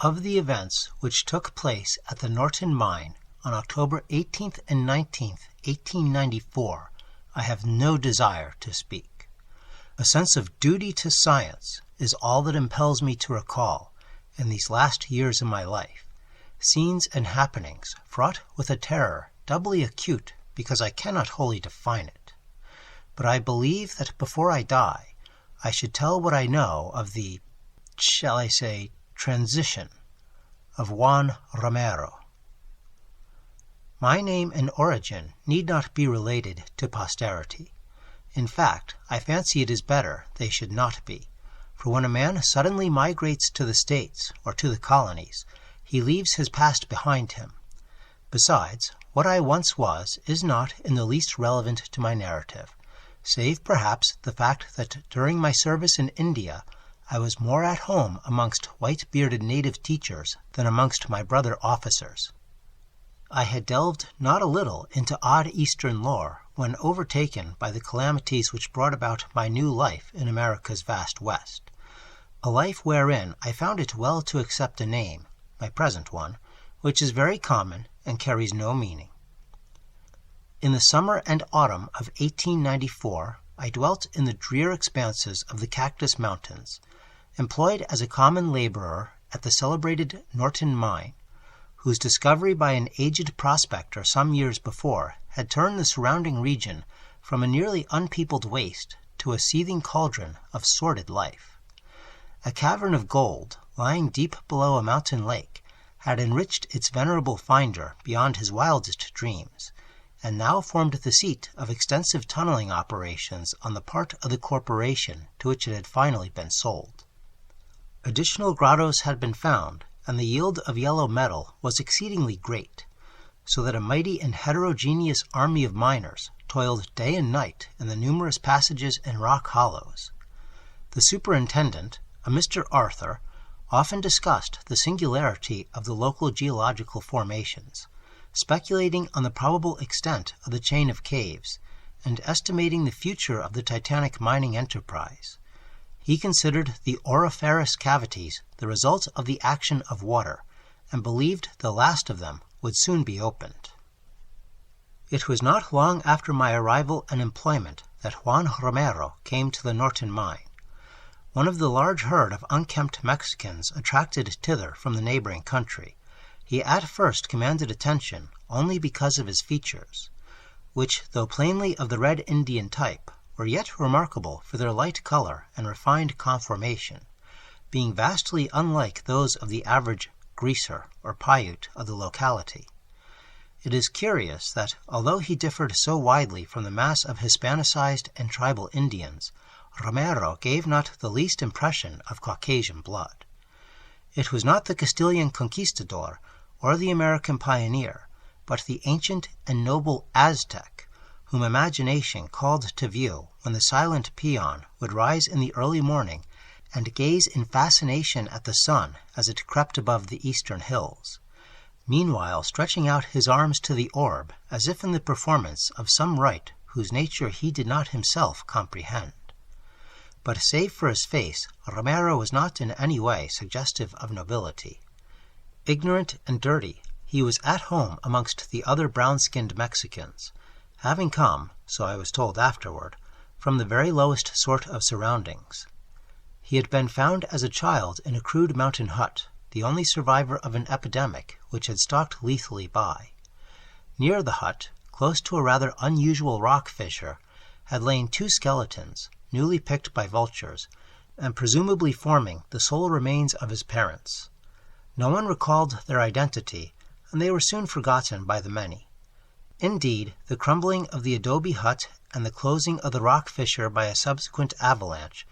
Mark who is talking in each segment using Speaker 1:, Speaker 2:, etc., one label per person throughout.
Speaker 1: Of the events which took place at the Norton Mine on October 18th and 19th, 1894, I have no desire to speak. A sense of duty to science is all that impels me to recall, in these last years of my life, scenes and happenings fraught with a terror doubly acute because I cannot wholly define it. But I believe that before I die, I should tell what I know of the, shall I say, transition of Juan Romero. My name and origin need not be related to posterity. In fact, I fancy it is better they should not be, for when a man suddenly migrates to the States or to the colonies, he leaves his past behind him. Besides, what I once was is not in the least relevant to my narrative, save perhaps the fact that during my service in India I was more at home amongst white-bearded native teachers than amongst my brother officers. I had delved not a little into odd Eastern lore when overtaken by the calamities which brought about my new life in America's vast West, a life wherein I found it well to accept a name, my present one, which is very common and carries no meaning. In the summer and autumn of 1894, I dwelt in the drear expanses of the Cactus Mountains, employed as a common laborer at the celebrated Norton Mine, whose discovery by an aged prospector some years before had turned the surrounding region from a nearly unpeopled waste to a seething cauldron of sordid life. A cavern of gold, lying deep below a mountain lake, had enriched its venerable finder beyond his wildest dreams, and now formed the seat of extensive tunneling operations on the part of the corporation to which it had finally been sold. Additional grottos had been found, and the yield of yellow metal was exceedingly great, so that a mighty and heterogeneous army of miners toiled day and night in the numerous passages and rock hollows. The superintendent, a Mr. Arthur, often discussed the singularity of the local geological formations, speculating on the probable extent of the chain of caves, and estimating the future of the titanic mining enterprise. He considered the auriferous cavities the result of the action of water, and believed the last of them would soon be opened. It was not long after my arrival and employment that Juan Romero came to the Norton Mine. One of the large herd of unkempt Mexicans attracted thither from the neighboring country, he at first commanded attention only because of his features, which, though plainly of the Red Indian type, were yet remarkable for their light color and refined conformation, being vastly unlike those of the average greaser or Paiute of the locality. It is curious that, although he differed so widely from the mass of Hispanicized and tribal Indians, Romero gave not the least impression of Caucasian blood. It was not the Castilian conquistador or the American pioneer, but the ancient and noble Aztec, whom imagination called to view when the silent peon would rise in the early morning and gaze in fascination at the sun as it crept above the eastern hills, meanwhile stretching out his arms to the orb as if in the performance of some rite whose nature he did not himself comprehend. But save for his face, Romero was not in any way suggestive of nobility. Ignorant and dirty, he was at home amongst the other brown-skinned Mexicans, having come, so I was told afterward, from the very lowest sort of surroundings. He had been found as a child in a crude mountain hut, the only survivor of an epidemic which had stalked lethally by. Near the hut, close to a rather unusual rock fissure, had lain two skeletons, newly picked by vultures, and presumably forming the sole remains of his parents. No one recalled their identity, and they were soon forgotten by the many. Indeed, the crumbling of the adobe hut and the closing of the rock fissure by a subsequent avalanche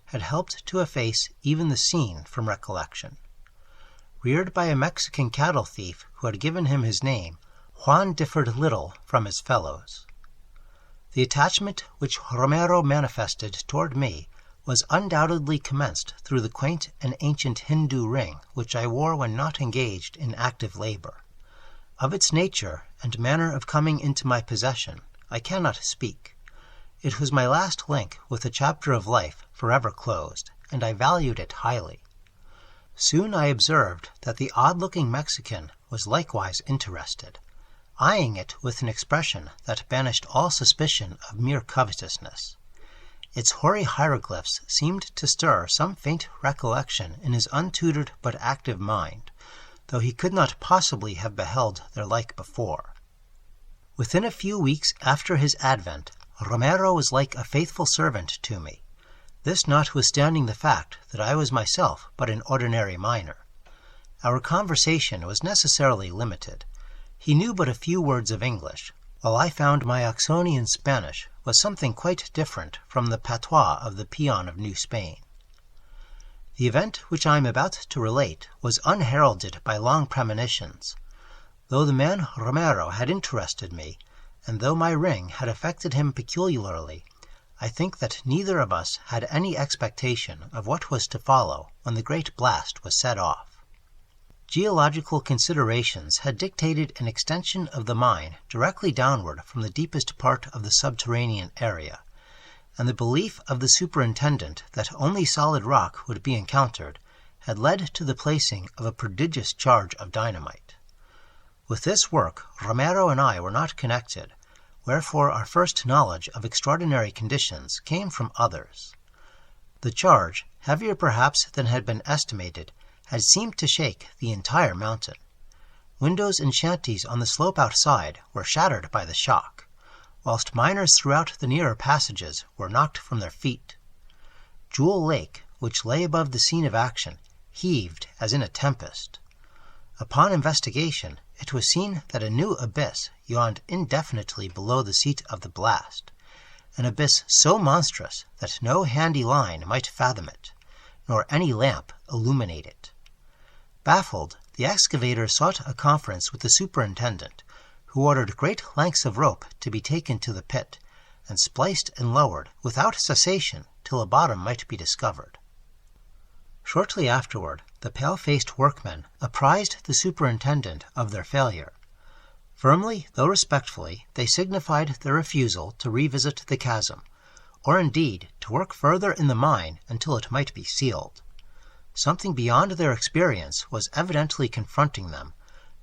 Speaker 1: had helped to efface even the scene from recollection. Reared by a Mexican cattle thief who had given him his name, Juan differed little from his fellows. The attachment which Romero manifested toward me was undoubtedly commenced through the quaint and ancient Hindu ring which I wore when not engaged in active labor. Of its nature and manner of coming into my possession I cannot speak. It was my last link with a chapter of life forever closed, and I valued it highly. Soon I observed that the odd-looking Mexican was likewise interested, eyeing it with an expression that banished all suspicion of mere covetousness. Its hoary hieroglyphs seemed to stir some faint recollection in his untutored but active mind, though he could not possibly have beheld their like before. Within a few weeks after his advent, Romero was like a faithful servant to me, this notwithstanding the fact that I was myself but an ordinary miner. Our conversation was necessarily limited. He knew but a few words of English, while I found my Oxonian Spanish was something quite different from the patois of the peon of New Spain. The event which I am about to relate was unheralded by long premonitions. Though the man Romero had interested me, and though my ring had affected him peculiarly, I think that neither of us had any expectation of what was to follow when the great blast was set off. Geological considerations had dictated an extension of the mine directly downward from the deepest part of the subterranean area, and the belief of the superintendent that only solid rock would be encountered had led to the placing of a prodigious charge of dynamite. With this work Romero and I were not connected, wherefore our first knowledge of extraordinary conditions came from others. The charge, heavier perhaps than had been estimated, had seemed to shake the entire mountain. Windows and shanties on the slope outside were shattered by the shock, whilst miners throughout the nearer passages were knocked from their feet. Jewel Lake, which lay above the scene of action, heaved as in a tempest. Upon investigation, it was seen that a new abyss yawned indefinitely below the seat of the blast, an abyss so monstrous that no handy line might fathom it, nor any lamp illuminate it. Baffled, the excavator sought a conference with the superintendent, who ordered great lengths of rope to be taken to the pit, and spliced and lowered without cessation till a bottom might be discovered. Shortly afterward, the pale-faced workmen apprised the superintendent of their failure. Firmly, though respectfully, they signified their refusal to revisit the chasm, or indeed to work further in the mine until it might be sealed. Something beyond their experience was evidently confronting them,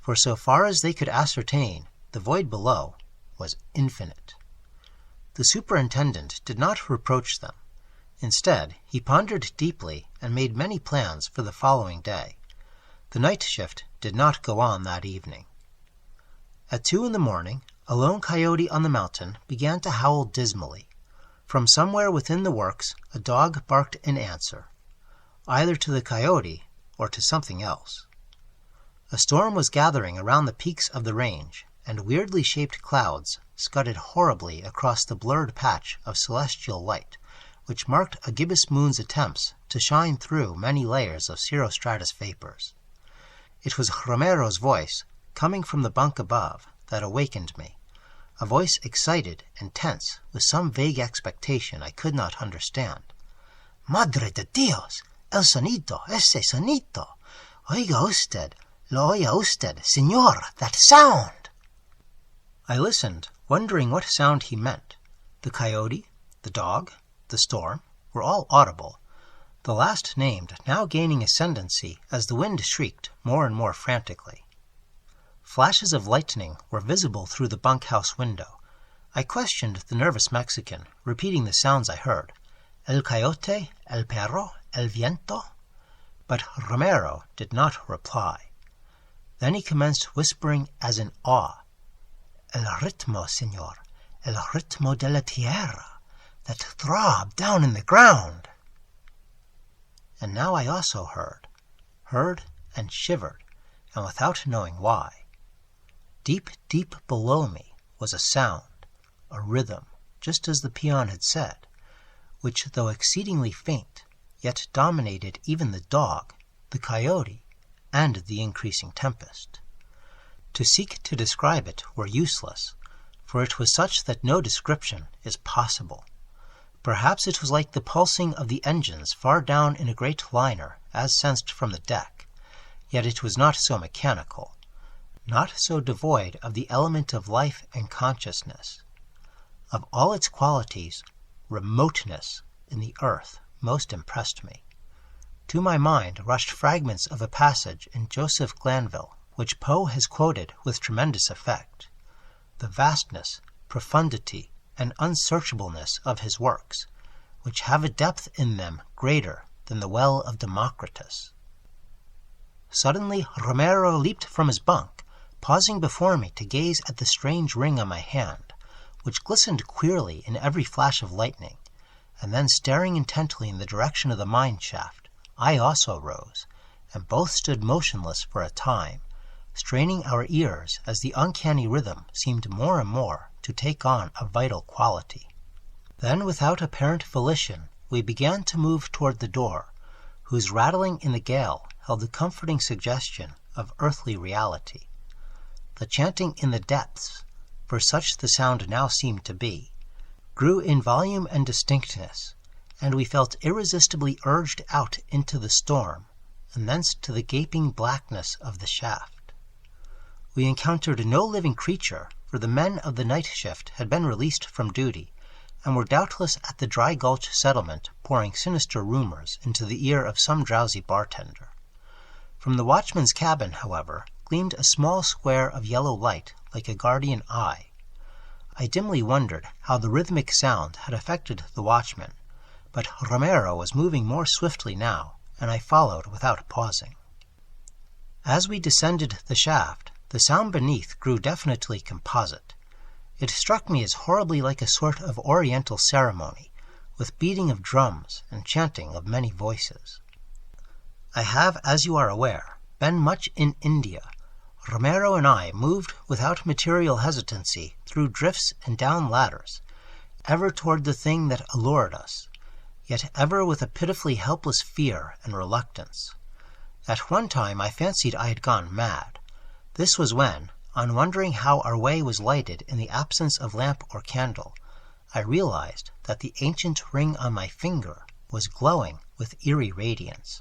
Speaker 1: for so far as they could ascertain, the void below was infinite. The superintendent did not reproach them. Instead, he pondered deeply and made many plans for the following day. The night shift did not go on that evening. At 2 a.m, a lone coyote on the mountain began to howl dismally. From somewhere within the works, a dog barked in answer, either to the coyote or to something else. A storm was gathering around the peaks of the range, and weirdly shaped clouds scudded horribly across the blurred patch of celestial light, which marked a gibbous moon's attempts to shine through many layers of cirrostratus vapors. It was Romero's voice, coming from the bunk above, that awakened me, a voice excited and tense with some vague expectation I could not understand. "Madre de Dios! El sonido, ese sonido! Oiga usted, lo oiga usted, señor, that sound!" I listened, wondering what sound he meant. The coyote, the dog, the storm were all audible, the last named now gaining ascendancy as the wind shrieked more and more frantically. Flashes of lightning were visible through the bunkhouse window. I questioned the nervous Mexican, repeating the sounds I heard. El coyote, el perro, el viento? But Romero did not reply. Then he commenced whispering as in awe. El ritmo, señor, el ritmo de la tierra, that throb down in the ground. And now I also heard and shivered, and without knowing why. Deep, deep below me was a sound, a rhythm, just as the peon had said, which, though exceedingly faint, yet dominated even the dog, the coyote, and the increasing tempest. To seek to describe it were useless, for it was such that no description is possible. Perhaps it was like the pulsing of the engines far down in a great liner, as sensed from the deck, yet it was not so mechanical, not so devoid of the element of life and consciousness. Of all its qualities, remoteness in the earth most impressed me. To my mind rushed fragments of a passage in Joseph Glanville, which Poe has quoted with tremendous effect. The vastness, profundity, and unsearchableness of his works, which have a depth in them greater than the well of Democritus. Suddenly Romero leaped from his bunk, pausing before me to gaze at the strange ring on my hand, which glistened queerly in every flash of lightning, and then staring intently in the direction of the mine shaft. I also rose, and both stood motionless for a time, straining our ears as the uncanny rhythm seemed more and more to take on a vital quality. Then, without apparent volition, we began to move toward the door, whose rattling in the gale held the comforting suggestion of earthly reality. The chanting in the depths, for such the sound now seemed to be, grew in volume and distinctness, and we felt irresistibly urged out into the storm, and thence to the gaping blackness of the shaft. We encountered no living creature, for the men of the night shift had been released from duty, and were doubtless at the Dry Gulch settlement pouring sinister rumors into the ear of some drowsy bartender. From the watchman's cabin, however, gleamed a small square of yellow light like a guardian eye. I dimly wondered how the rhythmic sound had affected the watchman, but Romero was moving more swiftly now, and I followed without pausing. As we descended the shaft, the sound beneath grew definitely composite. It struck me as horribly like a sort of oriental ceremony, with beating of drums and chanting of many voices. I have, as you are aware, been much in India. Romero and I moved without material hesitancy through drifts and down ladders, ever toward the thing that allured us, yet ever with a pitifully helpless fear and reluctance. At one time I fancied I had gone mad. This was when, on wondering how our way was lighted in the absence of lamp or candle, I realized that the ancient ring on my finger was glowing with eerie radiance,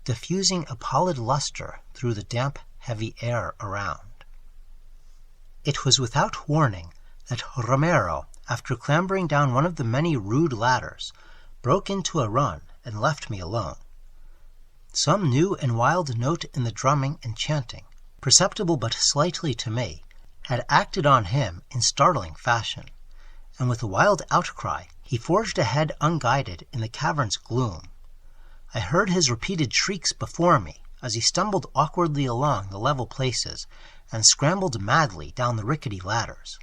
Speaker 1: diffusing a pallid luster through the damp, heavy air around. It was without warning that Romero, after clambering down one of the many rude ladders, broke into a run and left me alone. Some new and wild note in the drumming and chanting, perceptible but slightly to me, had acted on him in startling fashion, and with a wild outcry he forged ahead unguided in the cavern's gloom. I heard his repeated shrieks before me as he stumbled awkwardly along the level places and scrambled madly down the rickety ladders,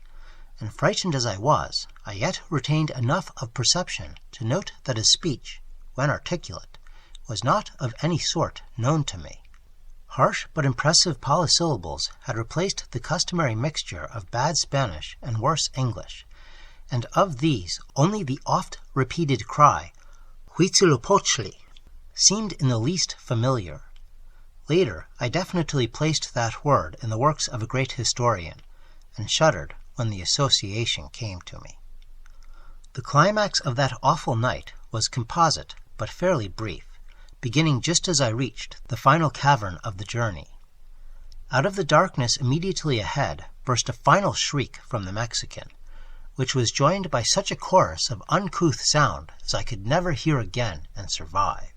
Speaker 1: and frightened as I was, I yet retained enough of perception to note that his speech, when articulate, was not of any sort known to me. Harsh but impressive polysyllables had replaced the customary mixture of bad Spanish and worse English, and of these only the oft-repeated cry, Huitzilopochtli, seemed in the least familiar. Later, I definitely placed that word in the works of a great historian, and shuddered when the association came to me. The climax of that awful night was composite but fairly brief, beginning just as I reached the final cavern of the journey. Out of the darkness immediately ahead burst a final shriek from the Mexican, which was joined by such a chorus of uncouth sound as I could never hear again and survive.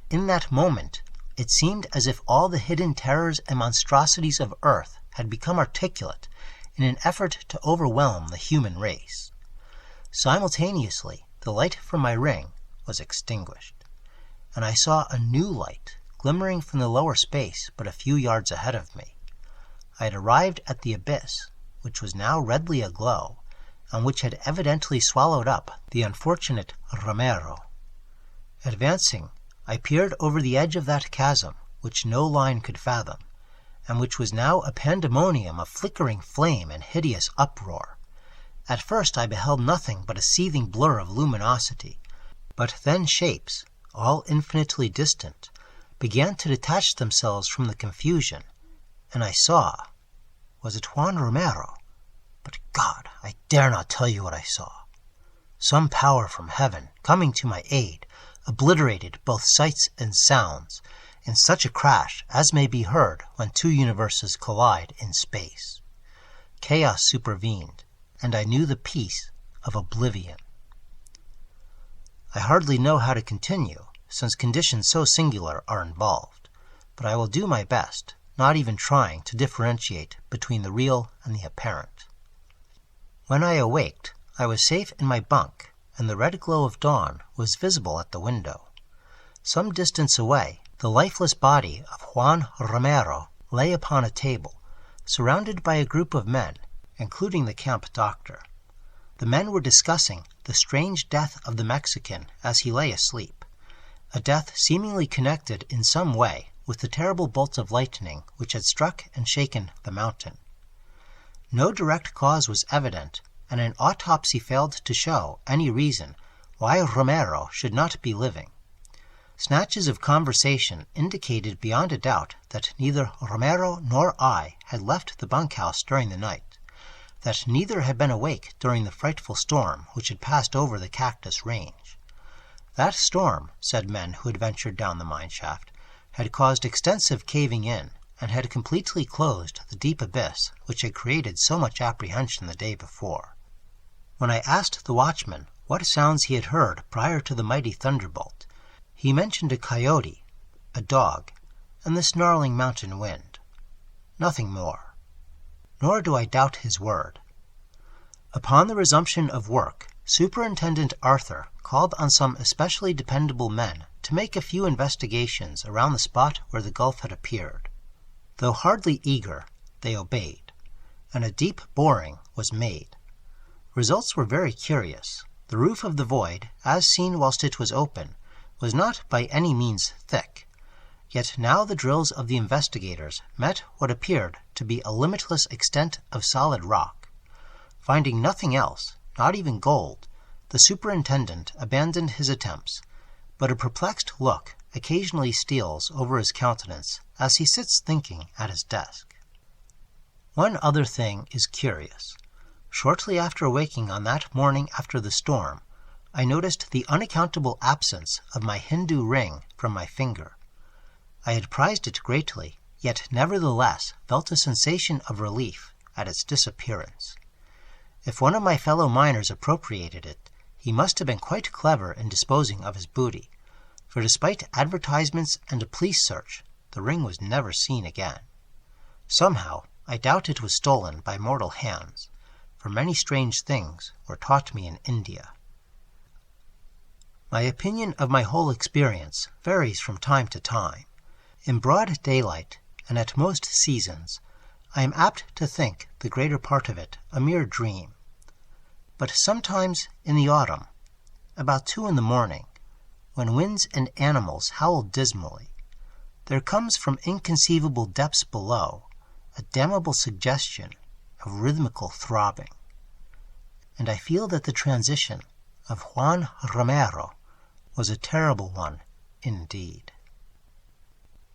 Speaker 1: In that moment, it seemed as if all the hidden terrors and monstrosities of earth had become articulate in an effort to overwhelm the human race. Simultaneously, the light from my ring was extinguished, and I saw a new light glimmering from the lower space but a few yards ahead of me. I had arrived at the abyss, which was now redly aglow, and which had evidently swallowed up the unfortunate Romero. Advancing, I peered over the edge of that chasm, which no line could fathom, and which was now a pandemonium of flickering flame and hideous uproar. At first I beheld nothing but a seething blur of luminosity, but then shapes, all infinitely distant, began to detach themselves from the confusion, and I saw. Was it Juan Romero? But God, I dare not tell you what I saw. Some power from heaven, coming to my aid, obliterated both sights and sounds in such a crash as may be heard when two universes collide in space. Chaos supervened, and I knew the peace of oblivion. I hardly know how to continue, since conditions so singular are involved, but I will do my best, not even trying to differentiate between the real and the apparent. When I awaked, I was safe in my bunk, and the red glow of dawn was visible at the window. Some distance away, the lifeless body of Juan Romero lay upon a table, surrounded by a group of men, including the camp doctor. The men were discussing the strange death of the Mexican as he lay asleep, a death seemingly connected in some way with the terrible bolts of lightning which had struck and shaken the mountain. No direct cause was evident, and an autopsy failed to show any reason why Romero should not be living. Snatches of conversation indicated beyond a doubt that neither Romero nor I had left the bunkhouse during the night, that neither had been awake during the frightful storm which had passed over the Cactus Range. That storm, said men who had ventured down the mine shaft, had caused extensive caving in, and had completely closed the deep abyss which had created so much apprehension the day before. When I asked the watchman what sounds he had heard prior to the mighty thunderbolt, he mentioned a coyote, a dog, and the snarling mountain wind. Nothing more. Nor do I doubt his word. Upon the resumption of work, Superintendent Arthur called on some especially dependable men to make a few investigations around the spot where the gulf had appeared. Though hardly eager, they obeyed, and a deep boring was made. Results were very curious. The roof of the void, as seen whilst it was open, was not by any means thick, yet now the drills of the investigators met what appeared to be a limitless extent of solid rock. Finding nothing else, not even gold, the superintendent abandoned his attempts, but a perplexed look occasionally steals over his countenance as he sits thinking at his desk. One other thing is curious. Shortly after waking on that morning after the storm, I noticed the unaccountable absence of my Hindu ring from my finger. I had prized it greatly, yet nevertheless felt a sensation of relief at its disappearance. If one of my fellow miners appropriated it, he must have been quite clever in disposing of his booty, for despite advertisements and a police search, the ring was never seen again. Somehow, I doubt it was stolen by mortal hands, for many strange things were taught me in India. My opinion of my whole experience varies from time to time. In broad daylight, and at most seasons, I am apt to think the greater part of it a mere dream. But sometimes in the autumn, about 2 a.m, when winds and animals howl dismally, there comes from inconceivable depths below a damnable suggestion of rhythmical throbbing. And I feel that the transition of Juan Romero was a terrible one indeed.